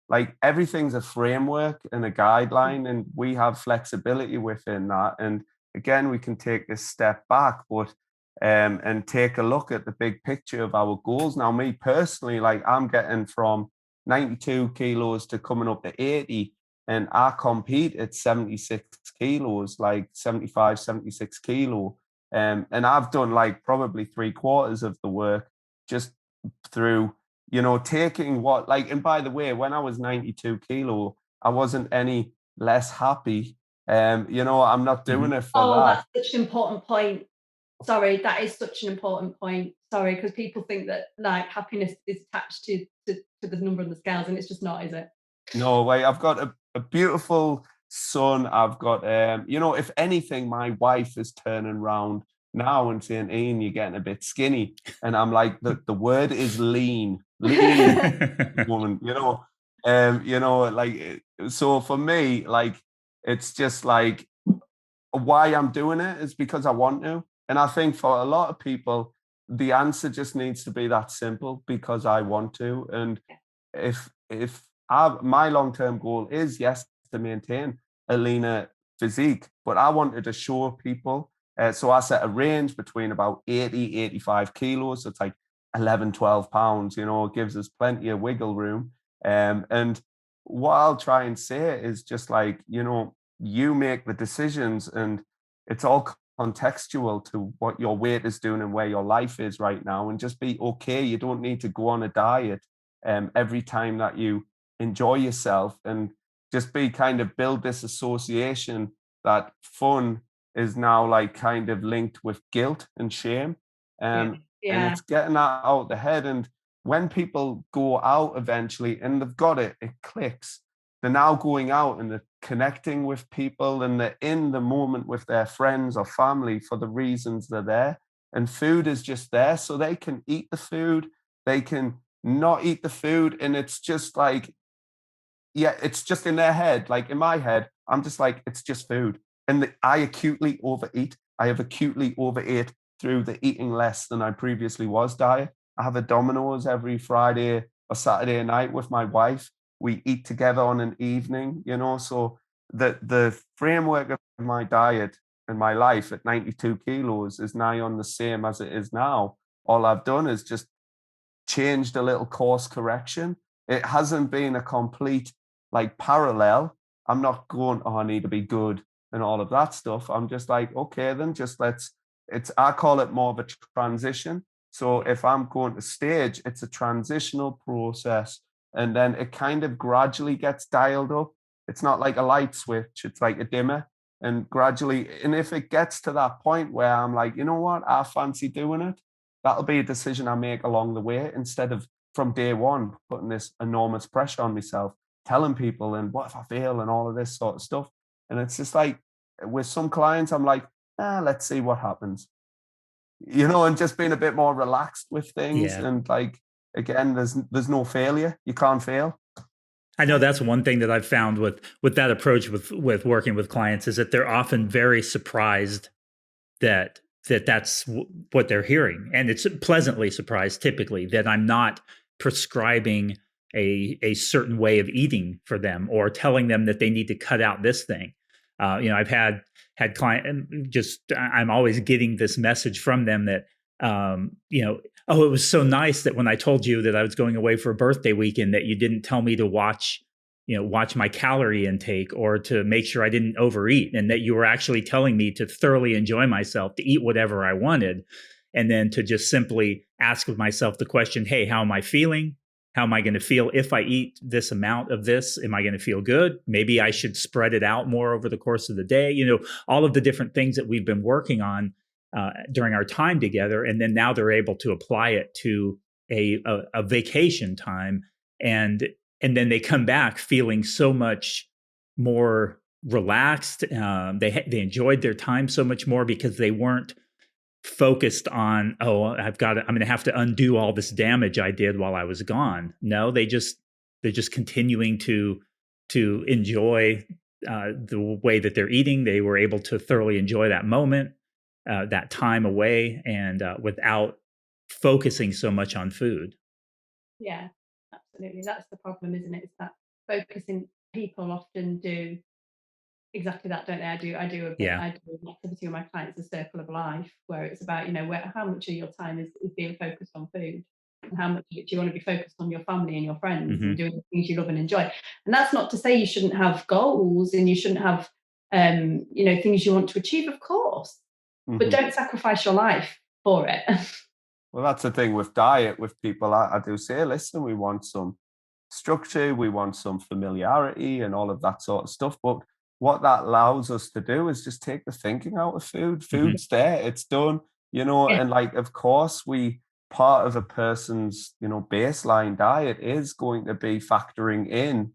like everything's a framework and a guideline, and we have flexibility within that. And again, we can take this step back, but and take a look at the big picture of our goals. Now, me personally, like I'm getting from 92 kilos to coming up to 80, and I compete at 76 kilos, like 75, 76 kilo. And I've done like probably 3/4 of the work just through, taking what, like, and by the way, when I was 92 kilo, I wasn't any less happy. I'm not doing it for that. That's such an important point. Sorry, that is such an important point. Sorry, because people think that like happiness is attached to the number on the scales, and it's just not, is it? No way. I've got a beautiful son. I've got, if anything, my wife is turning around now and saying, Ian, you're getting a bit skinny. And I'm like, the word is lean woman, like, so for me, like, It's just like why I'm doing it is because I want to. And I think for a lot of people, the answer just needs to be that simple, because I want to. And if my long-term goal is, yes, to maintain a leaner physique, but I wanted to show people. So I set a range between about 80, 85 kilos. So it's like 11, 12 pounds, it gives us plenty of wiggle room. And what I'll try and say is just like, you make the decisions, and it's all contextual to what your weight is doing and where your life is right now, and just be okay. You don't need to go on a diet every time that you enjoy yourself, and just be kind of build this association that fun is now like kind of linked with guilt and shame. Yeah. And Yeah. it's getting that out of the head. And when people go out eventually and they've got it, it clicks. They're now going out and they're connecting with people, and they're in the moment with their friends or family for the reasons they're there. And food is just there, so they can eat the food, they can not eat the food. And it's just like, yeah, it's just in their head. Like in my head, I'm just like, it's just food. And I acutely overeat. I have acutely overate through the eating less than I previously was diet. I have a Domino's every Friday or Saturday night with my wife. We eat together on an evening, so the framework of my diet and my life at 92 kilos is nigh on the same as it is now. All I've done is just changed a little course correction. It hasn't been a complete like parallel. I'm not going, oh, I need to be good and all of that stuff. I'm just like, okay, then just I call it more of a transition. So if I'm going to stage, it's a transitional process. And then it kind of gradually gets dialed up. It's not like a light switch, it's like a dimmer. And gradually, and if it gets to that point where I'm like, you know what, I fancy doing it, that'll be a decision I make along the way, instead of from day one putting this enormous pressure on myself, telling people, and what if I fail and all of this sort of stuff. And it's just like with some clients, I'm like, let's see what happens, and just being a bit more relaxed with things. Yeah. And like, again, there's no failure. You can't fail. I know that's one thing that I've found with that approach with working with clients, is that they're often very surprised that that's what they're hearing, and it's pleasantly surprised typically that I'm not prescribing a certain way of eating for them, or telling them that they need to cut out this thing. I've had client, and just I'm always getting this message from them that oh, it was so nice that when I told you that I was going away for a birthday weekend, that you didn't tell me to watch my calorie intake, or to make sure I didn't overeat, and that you were actually telling me to thoroughly enjoy myself, to eat whatever I wanted, and then to just simply ask myself the question, hey, how am I feeling? How am I going to feel if I eat this amount of this? Am I going to feel good? Maybe I should spread it out more over the course of the day. All of the different things that we've been working on during our time together. And then now they're able to apply it to a vacation time. And then they come back feeling so much more relaxed. They enjoyed their time so much more, because they weren't focused on, I'm going to have to undo all this damage I did while I was gone. No, they're just continuing to enjoy the way that they're eating. They were able to thoroughly enjoy that moment, that time away, and without focusing so much on food. Yeah, absolutely. That's the problem, isn't it? It's that focusing. People often do exactly that, don't they? I do a bit. Yeah. I do an activity with my clients, a circle of life, where it's about how much of your time is being focused on food, and how much do you want to be focused on your family and your friends, and doing the things you love and enjoy. And that's not to say you shouldn't have goals, and you shouldn't have things you want to achieve, of course, but don't sacrifice your life for it. Well, that's the thing with diet, with people. I do say, listen, we want some structure, we want some familiarity and all of that sort of stuff. But what that allows us to do is just take the thinking out of food. Food's there, it's done, Yeah. and like, of course, part of a person's, baseline diet is going to be factoring in,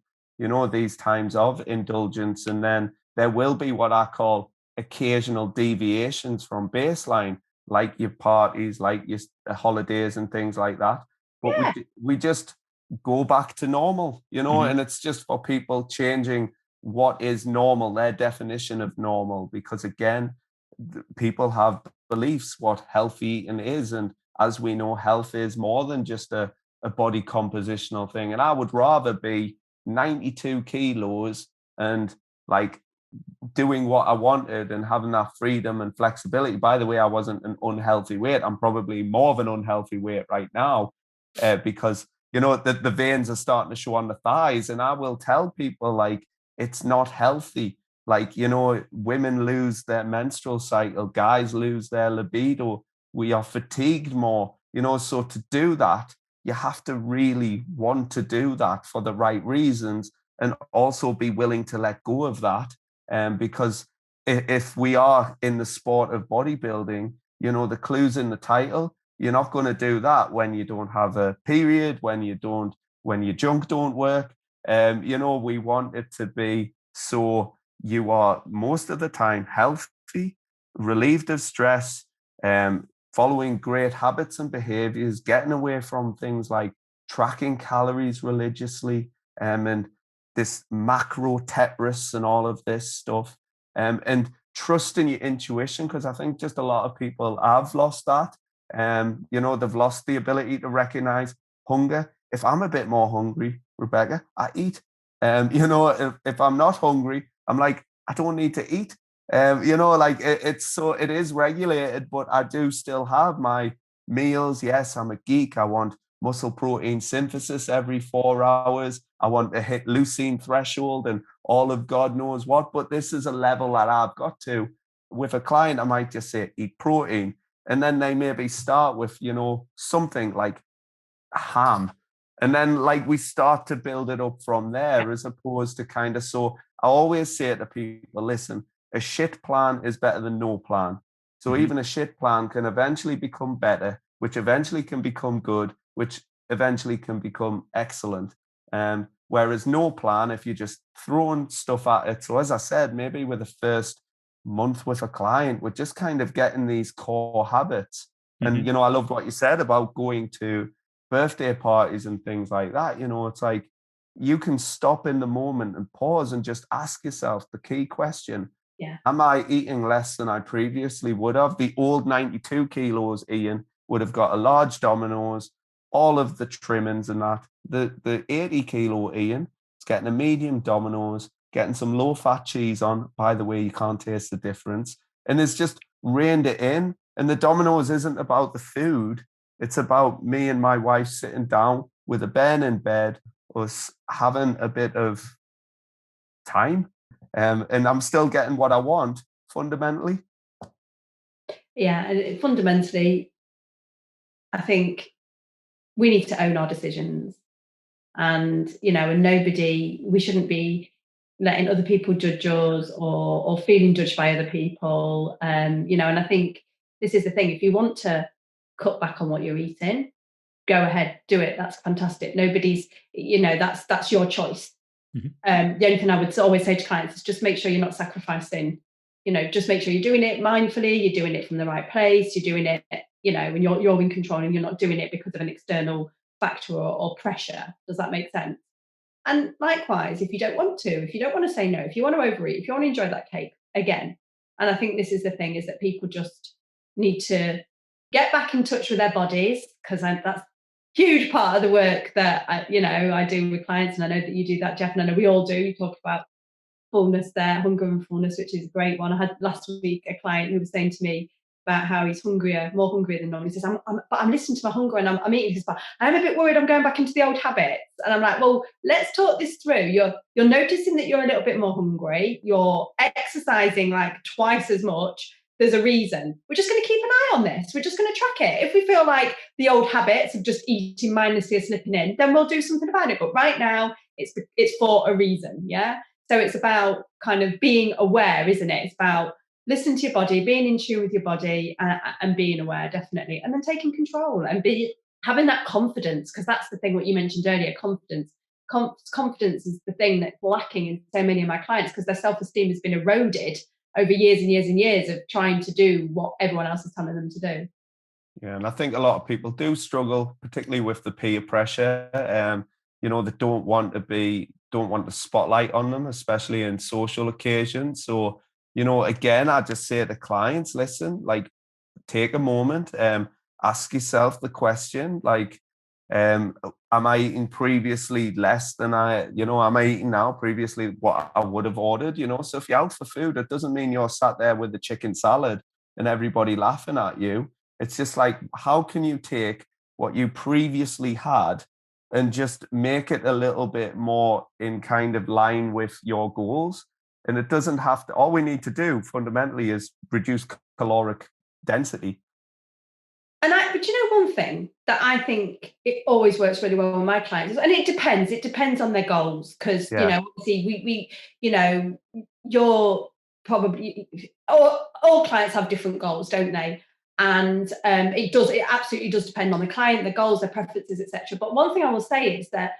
these times of indulgence. And then there will be what I call occasional deviations from baseline, like your parties, like your holidays and things like that. But we just go back to normal, and it's just for people changing what is normal, their definition of normal, because again, people have beliefs what healthy eating is. And as we know, health is more than just a body compositional thing. And I would rather be 92 kilos and like doing what I wanted and having that freedom and flexibility. By the way, I wasn't an unhealthy weight. I'm probably more of an unhealthy weight right now because, the veins are starting to show on the thighs. And I will tell people, like, it's not healthy. Like, women lose their menstrual cycle, guys lose their libido. We are fatigued more, so to do that, you have to really want to do that for the right reasons and also be willing to let go of that. Because if we are in the sport of bodybuilding, the clue's in the title. You're not going to do that when you don't have a period, when your junk don't work. We want it to be so you are most of the time healthy, relieved of stress, following great habits and behaviors, getting away from things like tracking calories religiously, and this macro Tetris and all of this stuff, and trusting your intuition, because I think just a lot of people have lost that. They've lost the ability to recognize hunger. If I'm a bit more hungry, Rebecca, I eat. If I'm not hungry, I'm like, I don't need to eat. It is regulated, but I do still have my meals. Yes, I'm a geek. I want muscle protein synthesis every 4 hours. I want to hit leucine threshold and all of God knows what. But this is a level that I've got to. With a client, I might just say, eat protein. And then they maybe start with, something like ham. And then like we start to build it up from there, as opposed to kind of, so I always say to people, listen, a shit plan is better than no plan. So even a shit plan can eventually become better, which eventually can become good, which eventually can become excellent. Whereas no plan, if you're just throwing stuff at it. So as I said, maybe with the first month with a client, we're just kind of getting these core habits. And, I loved what you said about going to birthday parties and things like that. It's like you can stop in the moment and pause and just ask yourself the key question. Yeah. Am I eating less than I previously would have? The old 92 kilos Ian would have got a large Domino's, all of the trimmings and that. The 80 kilo Ian is getting a medium Domino's, getting some low fat cheese on. By the way, you can't taste the difference. And it's just reined it in. And the Domino's isn't about the food. It's about me and my wife sitting down with a Ben in bed, us having a bit of time. And I'm still getting what I want fundamentally. Yeah, and fundamentally, I think we need to own our decisions. And, and we shouldn't be letting other people judge us or feeling judged by other people. And I think this is the thing. If you want to cut back on what you're eating, go ahead, do it. That's fantastic. Nobody's, that's your choice. The only thing I would always say to clients is just make sure you're not sacrificing, just make sure you're doing it mindfully, you're doing it from the right place, you're doing it, when you're in control and you're not doing it because of an external factor or pressure. Does that make sense? And likewise, if you don't want to say no, if you want to overeat, if you want to enjoy that cake, again. And I think this is the thing, is that people just need to get back in touch with their bodies, because that's huge part of the work that I do with clients, and I know that you do that, Jeff, and I know we all do. You talk about fullness there, hunger and fullness, which is a great one. I had last week a client who was saying to me about how he's more hungrier than normal. He says, but I'm listening to my hunger and I'm eating this, but I'm a bit worried I'm going back into the old habits. And I'm like, well, let's talk this through. You're noticing that you're a little bit more hungry. You're exercising like twice as much. There's a reason. We're just going to keep an eye on this. We're just going to track it. If we feel like the old habits of just eating mindlessly are slipping in, then we'll do something about it. But right now, it's for a reason, yeah? So it's about kind of being aware, isn't it? It's about listening to your body, being in tune with your body, and being aware, definitely. And then taking control and having that confidence, because that's the thing, what you mentioned earlier, confidence. Confidence is the thing that's lacking in so many of my clients, because their self-esteem has been eroded over years and years and years of trying to do what everyone else is telling them to do. Yeah, and I think a lot of people do struggle, particularly with the peer pressure. They don't want to be don't want the spotlight on them, especially in social occasions. So, again, I just say to clients, listen, like, take a moment, ask yourself the question, like, am I eating previously less than am I eating now previously what I would have ordered, So if you're out for food, it doesn't mean you're sat there with the chicken salad and everybody laughing at you. It's just like, how can you take what you previously had and just make it a little bit more in kind of line with your goals? And it doesn't have to, all we need to do fundamentally is reduce caloric density. But one thing that I think it always works really well with my clients, and it depends on their goals, because obviously you're probably all clients have different goals, don't they? And it absolutely does depend on the client, their goals, their preferences, etc. But one thing I will say is that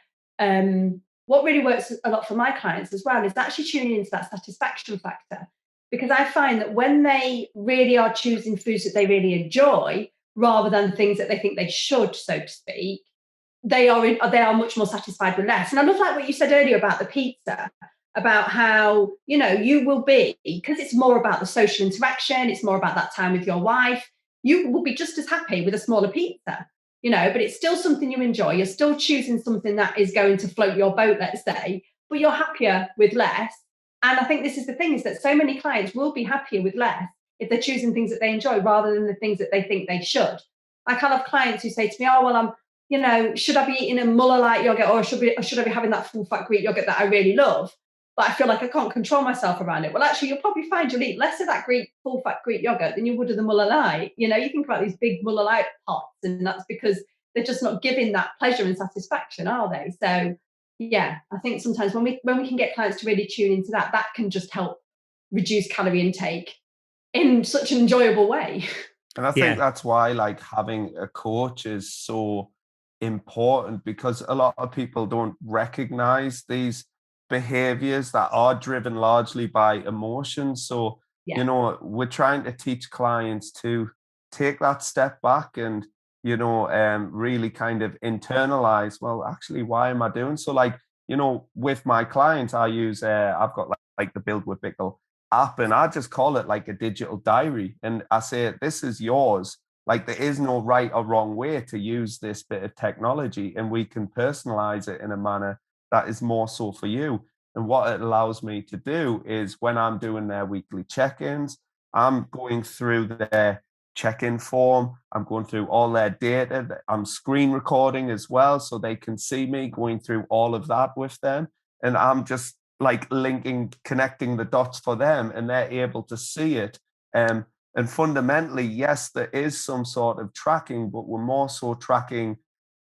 what really works a lot for my clients as well is actually tuning into that satisfaction factor, because I find that when they really are choosing foods that they really enjoy, rather than things that they think they should, so to speak, they are much more satisfied with less. And I love like what you said earlier about the pizza, about how, you will be, because it's more about the social interaction, it's more about that time with your wife, you will be just as happy with a smaller pizza, but it's still something you enjoy. You're still choosing something that is going to float your boat, let's say, but you're happier with less. And I think this is the thing, is that so many clients will be happier with less if they're choosing things that they enjoy rather than the things that they think they should. I kind of have clients who say to me, oh, well, should I be eating a Muller light yogurt, or should I be having that full fat Greek yogurt that I really love, but I feel like I can't control myself around it? Well, actually, you'll probably find you'll eat less of that full fat Greek yogurt than you would of the Muller light. You think about these big Muller light pots, and that's because they're just not giving that pleasure and satisfaction, are they? So yeah, I think sometimes when we can get clients to really tune into that can just help reduce calorie intake in such an enjoyable way. And I think that's why, like, having a coach is so important, because a lot of people don't recognize these behaviors that are driven largely by emotions. So, we're trying to teach clients to take that step back and, really kind of internalize, well, actually, why am I doing so? Like, with my clients, I use, I've got like the Build with Bickle app, and I just call it like a digital diary. And I say, this is yours. Like, there is no right or wrong way to use this bit of technology, and we can personalize it in a manner that is more so for you. And what it allows me to do is, when I'm doing their weekly check-ins, I'm going through their check-in form, I'm going through all their data, I'm screen recording as well, so they can see me going through all of that with them. And I'm just like connecting the dots for them, and they're able to see it. And fundamentally, yes, there is some sort of tracking, but we're more so tracking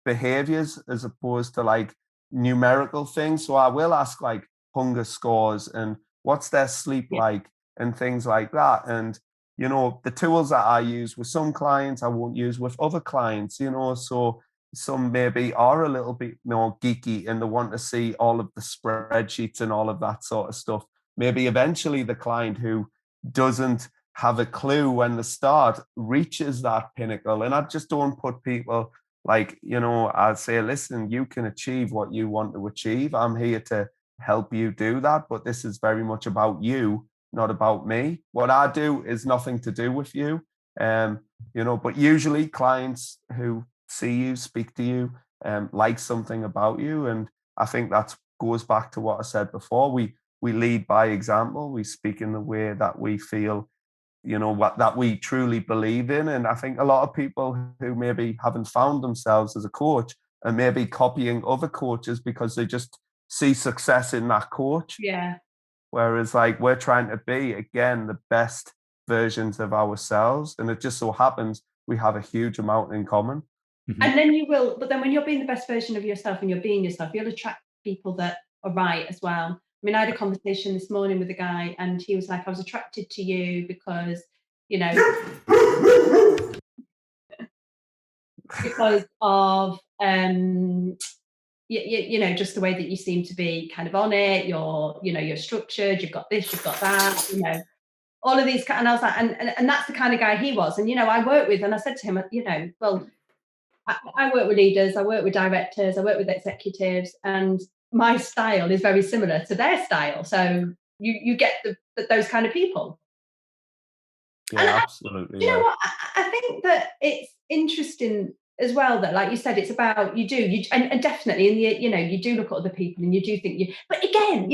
behaviors as opposed to like numerical things. So I will ask like hunger scores and what's their sleep like and things like that. And, the tools that I use with some clients, I won't use with other clients, so some maybe are a little bit more geeky and they want to see all of the spreadsheets and all of that sort of stuff. Maybe eventually the client who doesn't have a clue when the start reaches that pinnacle. And I just don't put people like, I say, listen, you can achieve what you want to achieve. I'm here to help you do that. But this is very much about you, not about me. What I do is nothing to do with you. But usually clients who see you, speak to you, like something about you. And I think that goes back to what I said before. We lead by example. We speak in the way that we feel, that we truly believe in. And I think a lot of people who maybe haven't found themselves as a coach are maybe copying other coaches because they just see success in that coach. Yeah. Whereas like we're trying to be, again, the best versions of ourselves. And it just so happens we have a huge amount in common. Mm-hmm. And then but then when you're being the best version of yourself and you're being yourself, you'll attract people that are right as well. I mean, I had a conversation this morning with a guy and he was like, I was attracted to you because, because of, just the way that you seem to be kind of on it, you're structured, you've got this, you've got that, all of these, and I was like, and that's the kind of guy he was. And, I work with, and I said to him, well, I work with leaders, I work with directors, I work with executives, and my style is very similar to their style. So you get those kind of people. Yeah, And absolutely. you know what? I think that it's interesting as well that, like you said, it's about and definitely in the, you do look at other people and you do think but again,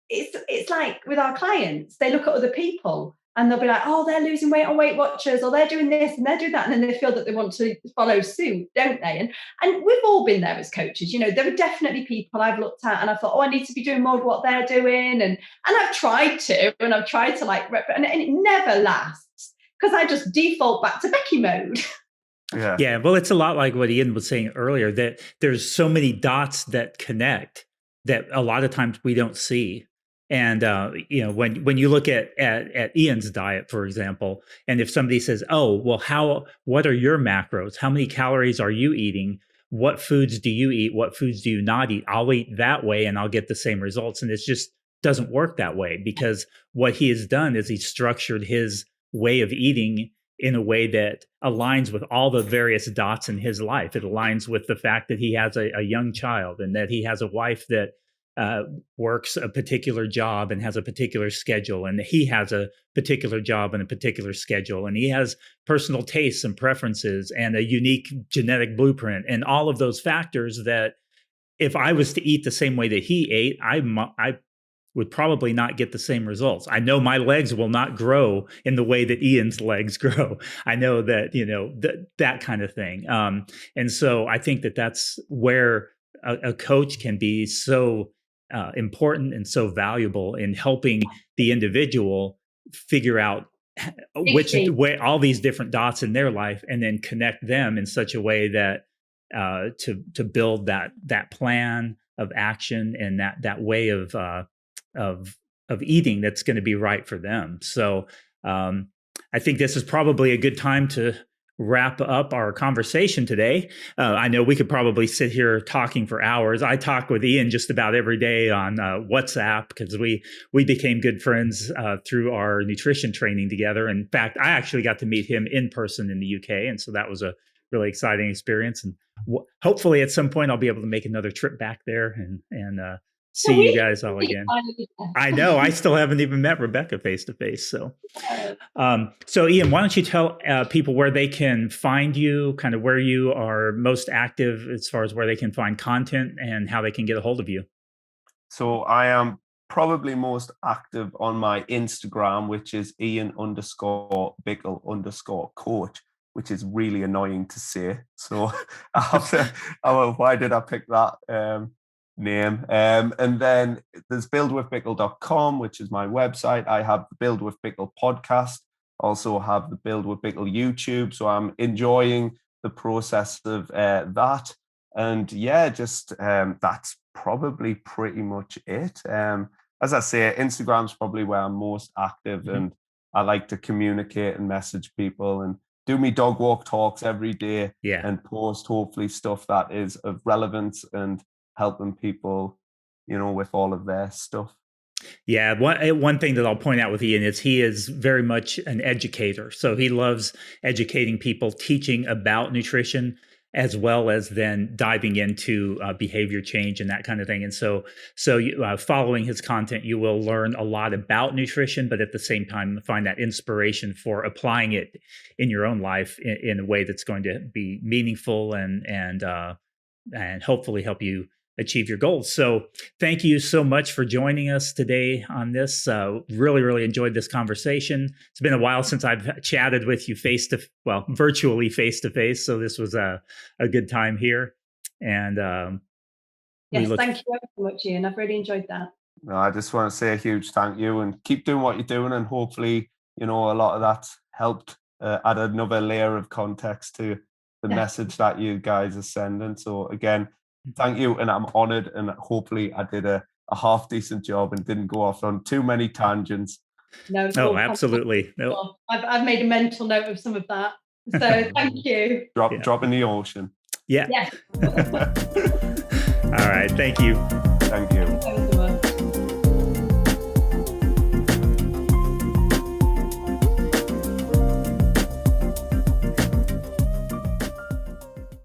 it's like with our clients, they look at other people and they'll be like, oh, they're losing weight on Weight Watchers, or they're doing this and they're doing that, and then they feel that they want to follow suit, don't they? And we've all been there as coaches. There are definitely people I've looked at and I thought, oh, I need to be doing more of what they're doing, and I've tried to, like and it never lasts because I just default back to Becky mode. Yeah. Well, it's a lot like what Ian was saying earlier, that there's so many dots that connect that a lot of times we don't see. And when you look at Ian's diet, for example, and if somebody says, "Oh, well, what are your macros? How many calories are you eating? What foods do you eat? What foods do you not eat?" I'll eat that way, and I'll get the same results. And it just doesn't work that way, because what he has done is he's structured his way of eating in a way that aligns with all the various dots in his life. It aligns with the fact that he has a young child, and that he has a wife that works a particular job and has a particular schedule, and he has a particular job and a particular schedule, and he has personal tastes and preferences and a unique genetic blueprint, and all of those factors that if I was to eat the same way that he ate, I would probably not get the same results. I know my legs will not grow in the way that Ian's legs grow. I know that, that kind of thing. And so I think that that's where a coach can be so important and so valuable in helping the individual figure out way all these different dots in their life, and then connect them in such a way that to build that plan of action and that way of eating that's going to be right for them. So I think this is probably a good time to wrap up our conversation today. I know we could probably sit here talking for hours. I talk with Ian just about every day on WhatsApp, because we became good friends through our nutrition training together. In fact, I actually got to meet him in person in the UK. And so that was a really exciting experience. And hopefully at some point I'll be able to make another trip back there and see you guys all again. I know I still haven't even met Rebecca face to face. So Ian, why don't you tell people where they can find you, kind of where you are most active as far as where they can find content and how they can get a hold of you. So I am probably most active on my Instagram, which is Ian_Bickle_coach, which is really annoying to say. So why did I pick that name? And then there's buildwithbickle.com, which is my website. I have the Build with Bickle podcast, also have the Build with Bickle YouTube. So I'm enjoying the process of that. And yeah, just that's probably pretty much it. As I say, Instagram's probably where I'm most active, and I like to communicate and message people and do me dog walk talks every day, and post hopefully stuff that is of relevance and helping people, with all of their stuff. Yeah, one thing that I'll point out with Ian is he is very much an educator. So he loves educating people, teaching about nutrition, as well as then diving into behavior change and that kind of thing. And so following his content, you will learn a lot about nutrition, but at the same time, find that inspiration for applying it in your own life in a way that's going to be meaningful and hopefully help you achieve your goals. So thank you so much for joining us today on this. Really, really enjoyed this conversation. It's been a while since I've chatted with you virtually face to face. So this was a good time here. And yes, thank you so much, Ian. I've really enjoyed that. No, I just want to say a huge thank you, and keep doing what you're doing. And hopefully, a lot of that helped add another layer of context to the message that you guys are sending. So again, thank you, and I'm honored, and hopefully I did a half decent job and didn't go off on too many tangents. No, absolutely. No. I've made a mental note of some of that. So thank you. Drop in the ocean. Yeah. Yes. All right. Thank you. Thank you.